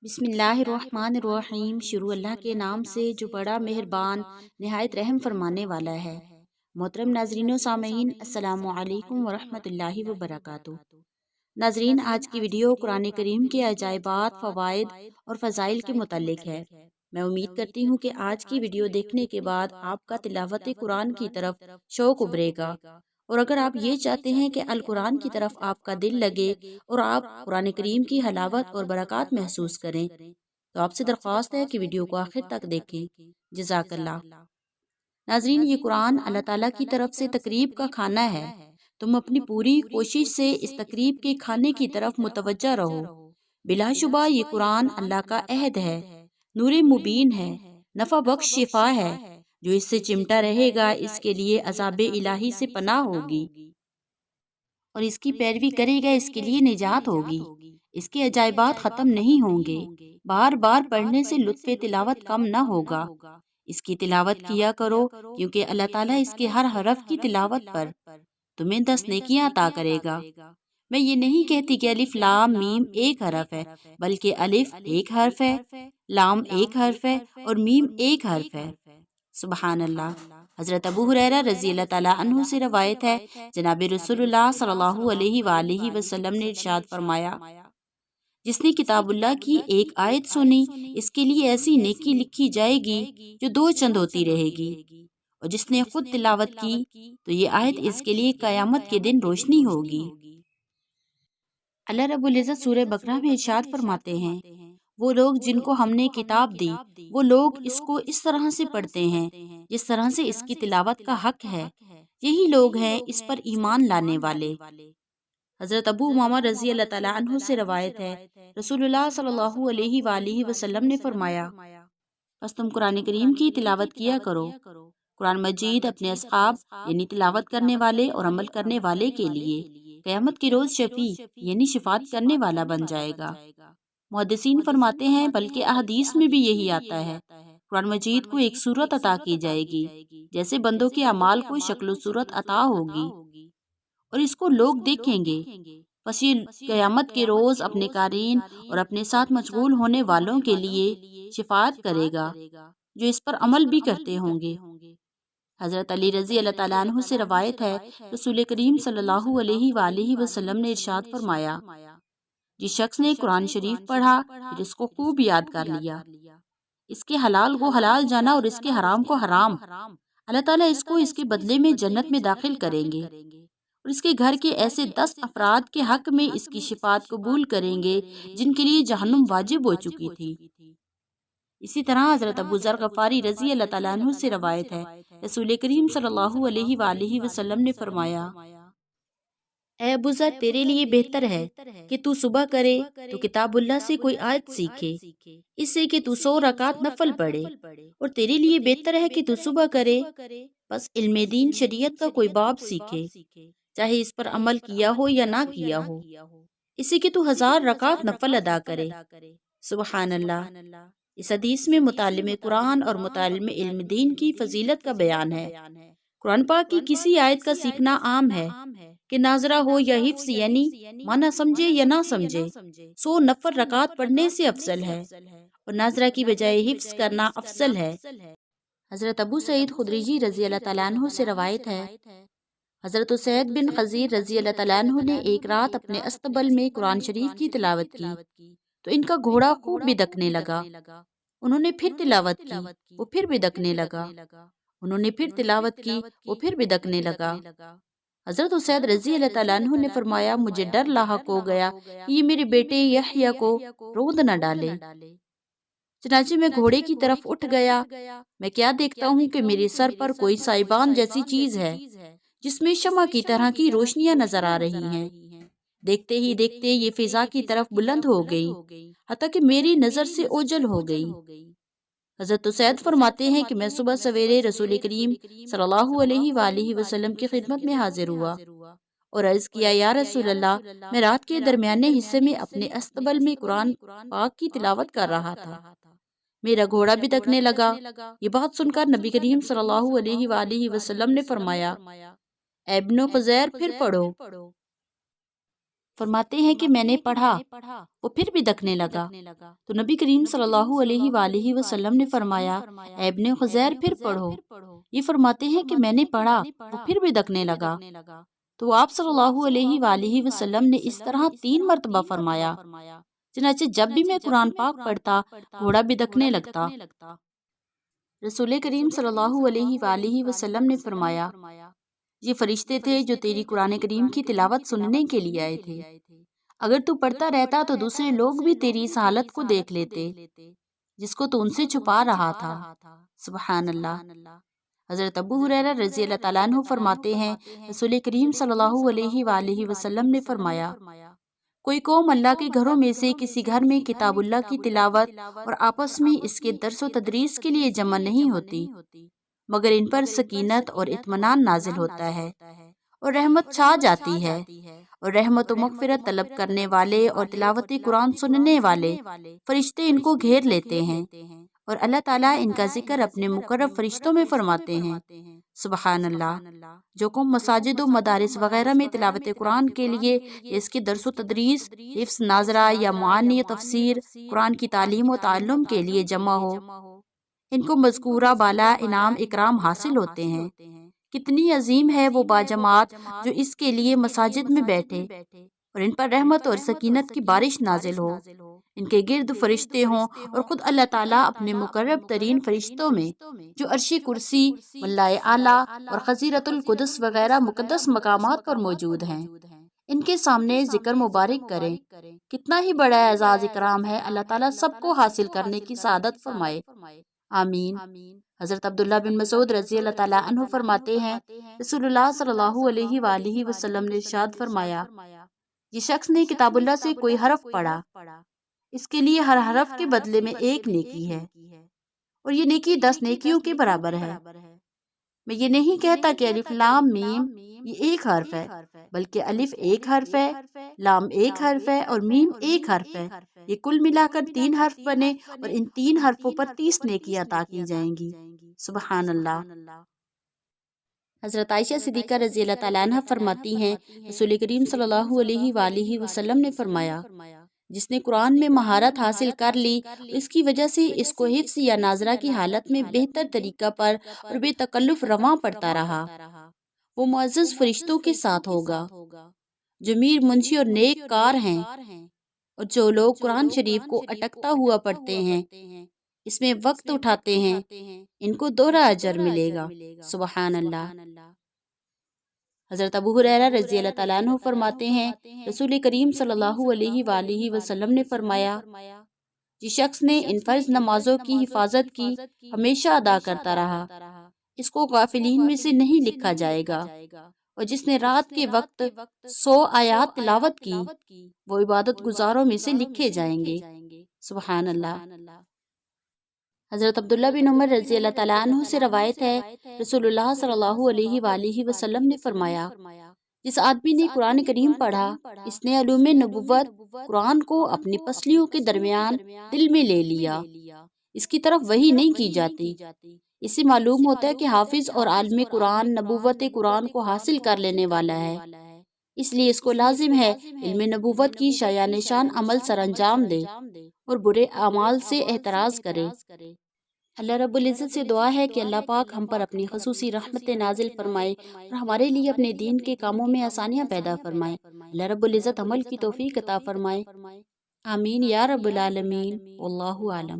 بسم اللہ الرحمن الرحیم۔ شروع اللہ کے نام سے جو بڑا مہربان نہایت رحم فرمانے والا ہے۔ محترم ناظرین و سامعین، السلام علیکم ورحمۃ اللہ وبرکاتہ۔ ناظرین، آج کی ویڈیو قرآن کریم کے عجائبات، فوائد اور فضائل کے متعلق ہے۔ میں امید کرتی ہوں کہ آج کی ویڈیو دیکھنے کے بعد آپ کا تلاوت قرآن کی طرف شوق ابھرے گا، اور اگر آپ یہ چاہتے ہیں کہ القرآن کی طرف آپ کا دل لگے اور آپ قرآن کریم کی حلاوت اور برکات محسوس کریں، تو آپ سے درخواست ہے کہ ویڈیو کو آخر تک دیکھیں۔ جزاک اللہ۔ ناظرین، یہ قرآن اللہ تعالیٰ کی طرف سے تقریب کا کھانا ہے۔ تم اپنی پوری کوشش سے اس تقریب کے کھانے کی طرف متوجہ رہو۔ بلا شبہ یہ قرآن اللہ کا عہد ہے، نور مبین ہے، نفع بخش شفا ہے۔ جو اس سے چمٹا رہے گا اس کے لیے عذاب الہی سے پناہ ہوگی، اور اس کی پیروی کرے گا اس کے لیے نجات ہوگی۔ اس کے عجائبات ختم نہیں ہوں گے، بار بار پڑھنے سے لطف تلاوت کم نہ ہوگا۔ اس کی تلاوت کیا کرو، کیونکہ اللہ تعالیٰ اس کے ہر حرف کی تلاوت پر تمہیں 10 نیکیاں عطا کرے گا۔ میں یہ نہیں کہتی کہ الف لام میم ایک حرف ہے، بلکہ الف ایک حرف ہے، لام ایک حرف ہے اور میم ایک حرف ہے۔ سبحان اللہ۔ حضرت ابو ہریرہ رضی اللہ تعالیٰ عنہ سے روایت ہے، جناب رسول اللہ صلی اللہ علیہ وآلہ وسلم نے ارشاد فرمایا، جس نے کتاب اللہ کی ایک آیت سنی، اس کے لیے ایسی نیکی لکھی جائے گی جو 2 چند ہوتی رہے گی، اور جس نے خود تلاوت کی تو یہ آیت اس کے لیے قیامت کے دن روشنی ہوگی۔ اللہ رب العزت سورہ بقرہ میں ارشاد فرماتے ہیں، وہ لوگ جن کو ہم نے کتاب دی، وہ لوگ اس کو اس طرح سے پڑھتے ہیں جس طرح سے اس کی تلاوت کا حق ہے، یہی لوگ ہیں اس پر ایمان لانے والے۔ حضرت ابو امامہ رضی اللہ تعالیٰ عنہ سے روایت ہے، رسول اللہ صلی اللہ علیہ وآلہ وسلم نے فرمایا، بس تم قرآن کریم کی تلاوت کیا کرو۔ قرآن مجید اپنے اصحاب یعنی تلاوت کرنے والے اور عمل کرنے والے کے لیے قیامت کے روز شفیع یعنی شفاعت کرنے والا بن جائے گا۔ محدثین فرماتے ہیں بلکہ احادیث میں بھی یہی آتا ہے، قرآن مجید کو ایک صورت عطا کی جائے گی جیسے بندوں کے اعمال کو شکل و صورت عطا ہوگی، اور اس کو لوگ دیکھیں گے۔ پس یہ قیامت کے روز اپنے قارئین اور اپنے ساتھ مشغول ہونے والوں کے لیے شفاعت کرے گا جو اس پر عمل بھی کرتے ہوں گے۔ حضرت علی رضی اللہ تعالیٰ عنہ سے روایت ہے، رسول کریم صلی اللہ علیہ وآلہ وسلم نے ارشاد فرمایا، جس شخص نے قرآن شریف پڑھا پھر اس کو خوب یاد کر لیا، اس کے حلال کو حلال جانا اور اس کے حرام کو حرام، اللہ تعالیٰ اس کو اس کے بدلے میں جنت میں داخل کریں گے، اور اس کے گھر کے ایسے 10 افراد کے حق میں اس کی شفاعت قبول کریں گے جن کے لیے جہنم واجب ہو چکی تھی۔ اسی طرح حضرت ابو ذر غفاری رضی اللہ تعالیٰ عنہ سے روایت ہے، رسول کریم صلی اللہ علیہ وآلہ وسلم نے فرمایا، اے ابو ذر، تیرے لیے بہتر ہے کہ تو صبح کرے تو کتاب اللہ سے کوئی آیت سیکھے، اس سے کہ تو 100 رکعت نفل پڑھے، اور تیرے لیے بہتر ہے کہ تو صبح کرے بس علم دین شریعت کا کوئی باب سیکھے، چاہے اس پر عمل کیا ہو یا نہ کیا ہو، اس سے کہ تو 1000 رکعت نفل ادا کرے۔ سبحان اللہ۔ اس حدیث میں متعلم قرآن اور متعلم علم دین کی فضیلت کا بیان ہے۔ قرآن پاک کی کسی آیت کا سیکھنا عام ہے کہ ناظرہ ہو یا حفظ، یعنی معنی سمجھے یا نہ سمجھے، 100 نفل رکعت پڑھنے سے افضل ہے، اور ناظرہ کی بجائے حفظ کرنا افضل ہے۔ حضرت ابو سعید خدری رضی اللہ تعالیٰ عنہ سے روایت ہے، حضرت سعید بن خضیر رضی اللہ تعالیٰ عنہ نے ایک رات اپنے استبل میں قرآن شریف کی تلاوت کی تو ان کا گھوڑا خوب بدکنے لگا۔ انہوں نے پھر تلاوت کی، وہ پھر بدکنے لگا۔ انہوں نے پھر تلاوت کی، وہ پھر بدکنے لگا۔ حضرت سعید رضی اللہ تعالیٰ عنہ نے فرمایا، مجھے ڈر لاحق ہو گیا کہ یہ میرے بیٹے یحییٰ کو روند نہ ڈالے۔ چنانچہ میں گھوڑے کی طرف اٹھ گیا، میں کیا دیکھتا ہوں کہ میرے سر پر کوئی سائبان جیسی چیز ہے جس میں شمع کی طرح کی روشنیاں نظر آ رہی ہیں۔ دیکھتے ہی دیکھتے یہ فضا کی طرف بلند ہو گئی، حتیٰ کہ میری نظر سے اوجھل ہو گئی۔ حضرت سعید فرماتے ہیں کہ میں صبح سویرے رسول کریم صلی اللہ علیہ وآلہ وسلم کی خدمت میں حاضر ہوا اور عرض کیا، یا رسول اللہ، میں رات کے درمیانے حصے میں اپنے استبل میں قرآن پاک کی تلاوت کر رہا تھا، میرا گھوڑا بھی دکنے لگا۔ یہ بات سن کر نبی کریم صلی اللہ علیہ وآلہ وسلم نے فرمایا، اے ابن خزیر، پھر پڑھو۔ فرماتے ہیں کہ میں نے پڑھا، وہ پھر بھی دکنے لگا، تو نبی کریم صلی اللہ علیہ وآلہ وسلم نے فرمایا اے ابن خزیر پھر پڑھو۔ یہ فرماتے ہیں کہ میں نے پڑھا، وہ پھر بھی دکنے لگا، تو آپ صلی اللہ علیہ وآلہ وسلم نے اس طرح 3 مرتبہ فرمایا۔ چنانچہ جب بھی میں قرآن پاک پڑھتا گھوڑا بھی دکنے لگتا۔ رسول کریم صلی اللہ علیہ وآلہ وسلم نے فرمایا یہ فرشتے تھے جو تیری قرآن کریم کی تلاوت سننے کے لیے آئے تھے، اگر تو پڑھتا رہتا تو دوسرے لوگ بھی تیری اس حالت کو دیکھ لیتے جس کو تو ان سے چھپا رہا تھا۔ سبحان اللہ۔ حضرت ابو ہریرہ رضی اللہ تعالیٰ عنہ فرماتے ہیں رسول کریم صلی اللہ علیہ وآلہ وسلم نے فرمایا کوئی قوم اللہ کے گھروں میں سے کسی گھر میں کتاب اللہ کی تلاوت اور آپس میں اس کے درس و تدریس کے لیے جمع نہیں ہوتی مگر ان پر سکینت اور اطمینان نازل ہوتا ہے اور رحمت چھا جاتی ہے، اور رحمت و مغفرت طلب کرنے والے اور تلاوت قرآن سننے والے فرشتے ان کو گھیر لیتے ہیں، اور اللہ تعالیٰ ان کا ذکر اپنے مقرب فرشتوں میں فرماتے ہیں۔ سبحان اللہ۔ جو قوم مساجد و مدارس وغیرہ میں تلاوت قرآن کے لیے یا اس کے درس و تدریس، حفظ ناظرہ یا معانی تفسیر قرآن کی تعلیم و تعلم کے لیے جمع ہو، ان کو مذکورہ بالا انعام اکرام حاصل ہوتے ہیں۔ کتنی عظیم ہے وہ باجماعت جو اس کے لیے مساجد میں بیٹھے اور ان پر رحمت اور سکینت کی بارش نازل ہو، ان کے گرد فرشتے ہوں اور خود اللہ تعالیٰ اپنے مقرب ترین فرشتوں میں جو عرش کرسی، ملائے اعلیٰ اور خزیرۃ القدس وغیرہ مقدس مقامات پر موجود ہیں، ان کے سامنے ذکر مبارک کریں۔ کتنا ہی بڑا اعزاز اکرام ہے، اللہ تعالیٰ سب کو حاصل کرنے کی سعادت فرمائے، آمین۔ حضرت عبداللہ بن مسعود رضی اللہ تعالیٰ عنہ فرماتے ہیں رسول اللہ صلی اللہ علیہ وآلہ وسلم نے ارشاد فرمایا یہ شخص نے کتاب اللہ سے کوئی حرف پڑھا، اس کے لیے ہر حرف کے بدلے میں 1 نیکی ہے، اور یہ نیکی 10 نیکیوں کے برابر ہے۔ میں یہ نہیں کہتا کہ الف لام میم یہ 1 حرف ہے، بلکہ الف 1 حرف ہے، لام 1 حرف ہے اور میم 1 حرف ہے، یہ کل ملا کر 3 حرف بنے اور ان 3 حرفوں پر 30 نیکیاں عطا کی جائیں گی۔ سبحان اللہ۔ حضرت عائشہ صدیقہ رضی اللہ تعالیٰ عنہ فرماتی ہیں رسول کریم صلی اللہ علیہ وآلہ وسلم نے فرمایا جس نے قرآن میں مہارت حاصل کر لی اس کی وجہ سے اس کو حفظ یا ناظرہ کی حالت میں بہتر طریقہ پر اور بے تکلف رواں پڑتا رہا، وہ معزز فرشتوں کے ساتھ ہوگا جو میر منشی اور نیک کار ہیں، اور جو لوگ قرآن شریف کو اٹکتا ہوا پڑھتے ہیں، اس میں وقت اٹھاتے ہیں، ان کو دوہرا اجر ملے گا۔ سبحان اللہ۔ حضرت ابو ہریرہ رضی اللہ تعالیٰ عنہ فرماتے ہیں رسول کریم صلی اللہ علیہ وآلہ وسلم نے فرمایا جس شخص نے ان فرض نمازوں کی حفاظت کی ہمیشہ ادا کرتا رہا، اس کو غافلین میں سے نہیں لکھا جائے گا، اور جس نے رات کے وقت 100 آیات تلاوت کی وہ عبادت گزاروں میں سے لکھے جائیں گے۔ سبحان اللہ۔ حضرت عبداللہ بن عمر رضی اللہ تعالیٰ عنہ سے روایت ہے رسول اللہ صلی اللہ علیہ وآلہ وسلم نے فرمایا جس آدمی نے قرآن کریم پڑھا اس نے علوم نبوت قرآن کو اپنی پسلیوں کے درمیان دل میں لے لیا، اس کی طرف وحی نہیں کی جاتی۔ اس سے معلوم ہوتا ہے کہ حافظ اور عالم قرآن نبوت قرآن کو حاصل کر لینے والا ہے، اس لیے اس کو لازم ہے علم نبوت کی شایع نشان عمل سر انجام دے اور برے اعمال سے احتراز کرے۔ اللہ رب العزت سے دعا ہے کہ اللہ پاک ہم پر اپنی خصوصی رحمت نازل فرمائے اور ہمارے لیے اپنے دین کے کاموں میں آسانیاں پیدا فرمائے۔ اللہ رب العزت عمل کی توفیق عطا فرمائے، آمین یا رب العالمین، واللہ عالم۔